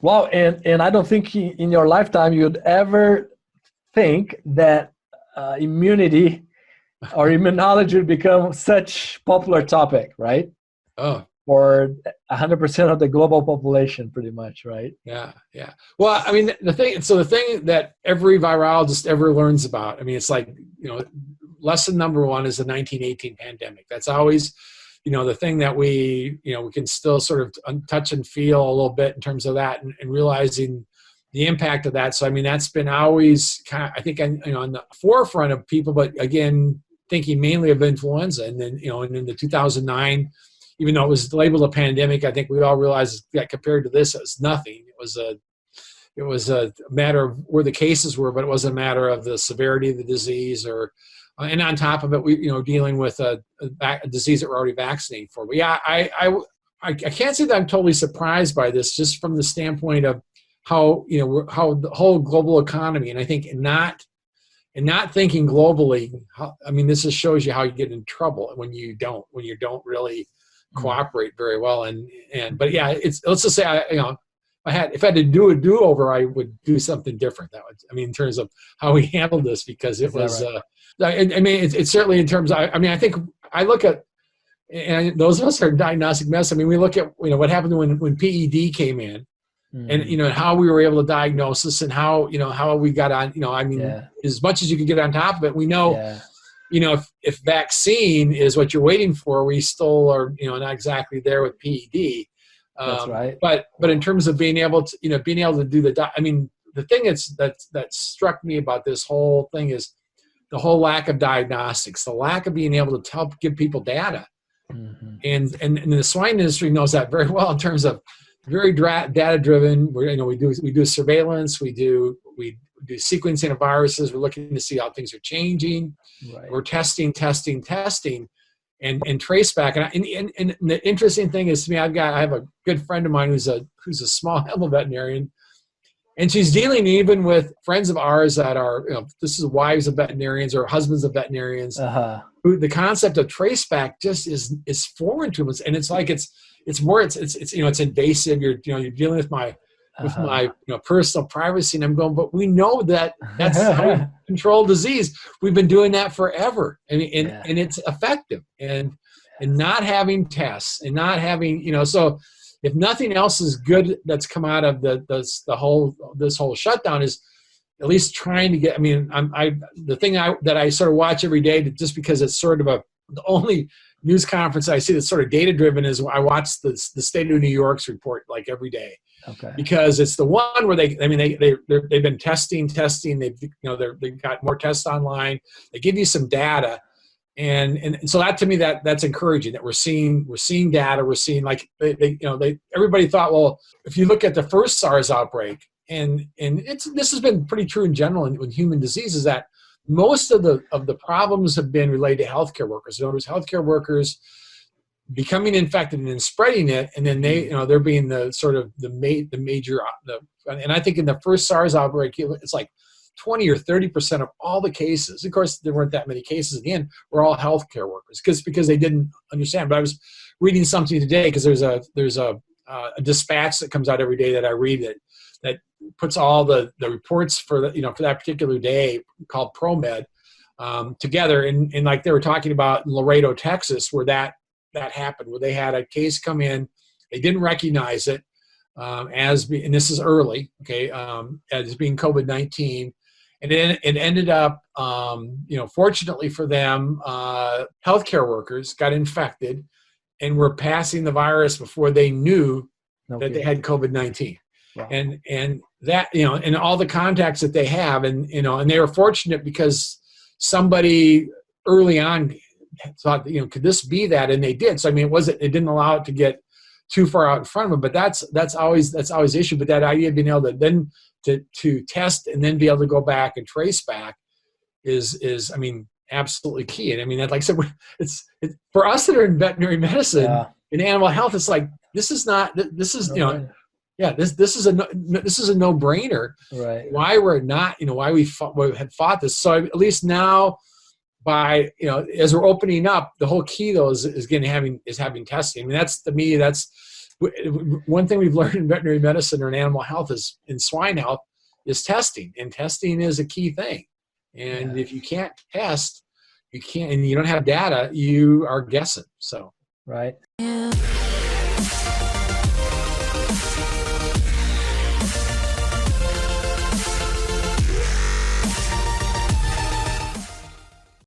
Wow, and I don't think in your lifetime you'd ever think that immunity or immunology would become such popular topic, right? Oh, For 100% of the global population, pretty much, right? yeah, yeah. Well, I mean, the thing that every virologist ever learns about, I mean, it's like, lesson number one is the 1918 pandemic. That's always, the thing that we can still sort of touch and feel a little bit in terms of that, and realizing the impact of that. So, I mean, that's been always kind of, I think, on the forefront of people, but again, thinking mainly of influenza. And then, and in the 2009, even though it was labeled a pandemic, I think we all realized that compared to this, it was nothing. It was a matter of where the cases were, but it wasn't a matter of the severity of the disease and on top of it, we, dealing with a disease that we're already vaccinating for. But yeah, I can't say that I'm totally surprised by this, just from the standpoint of how, how the whole global economy, and I think not thinking globally, this just shows you how you get in trouble when you don't really cooperate very well. But yeah, let's just say if I had to do a do-over, I would do something different. In terms of how we handled this, because it was, right? It's certainly in terms of, I think I look at, and those of us are diagnostic medicine. We look at, what happened when PED came in, and, how we were able to diagnose this, and how, how we got on, as much as you could get on top of it, we know, if vaccine is what you're waiting for, we still are, not exactly there with PED. That's right. But in terms of being able to, do the thing that struck me about this whole thing is the whole lack of diagnostics, the lack of being able to give people data. Mm-hmm. And the swine industry knows that very well in terms of very data driven. We do surveillance, we do sequencing of viruses. We're looking to see how things are changing. Right. We're testing, and traceback. And the interesting thing is, to me, I have a good friend of mine who's a small animal veterinarian, and she's dealing even with friends of ours that are, this is wives of veterinarians or husbands of veterinarians. Who the concept of traceback just is foreign to us, and it's like it's invasive. You're dealing with my personal privacy, and I'm going, but we know that's how we control disease. We've been doing that forever, and it's effective. And not having tests, and not having, so if nothing else is good that's come out of this whole shutdown, is at least trying to get. The thing that I sort of watch every day, just because it's sort of the only news conference I see that's sort of data driven, is I watch the state of New York's report like every day. Okay. Because it's the one where they've been testing. They've got more tests online. They give you some data, and so that, to me, that's encouraging, that we're seeing data. We're seeing, like, everybody thought, well, if you look at the first SARS outbreak, and this has been pretty true in general with human diseases, that most of the problems have been related to healthcare workers. In other words, healthcare workers becoming infected and then spreading it, and then they're being the major. And I think in the first SARS outbreak, it's like 20 or 30% of all the cases. Of course, there weren't that many cases in the end. Were all healthcare workers, because they didn't understand. But I was reading something today, because there's a dispatch that comes out every day that I read that puts all the reports for that particular day, called ProMed, together, and like they were talking about Laredo, Texas, where that happened, where they had a case come in, they didn't recognize it and this is early, as being COVID-19, and then it ended up, fortunately for them, healthcare workers got infected and were passing the virus before they knew that they had COVID-19. Wow. And that, and all the contacts that they have, and they were fortunate because somebody early on thought, could this be that? And they did. So, it didn't allow it to get too far out in front of them, but that's always the issue. But that idea of being able to then to test and then be able to go back and trace back is absolutely key. And like I said, it's for us that are in veterinary medicine, in animal health, it's like, this is a no-brainer. Right. Why we're not, why we had fought this. So at least now, by as we're opening up, the whole key though is having testing. That's, to me, that's one thing we've learned in veterinary medicine or in animal health is in swine health is testing, and testing is a key thing. And if you can't test, you can't, and you don't have data, you are guessing. So right.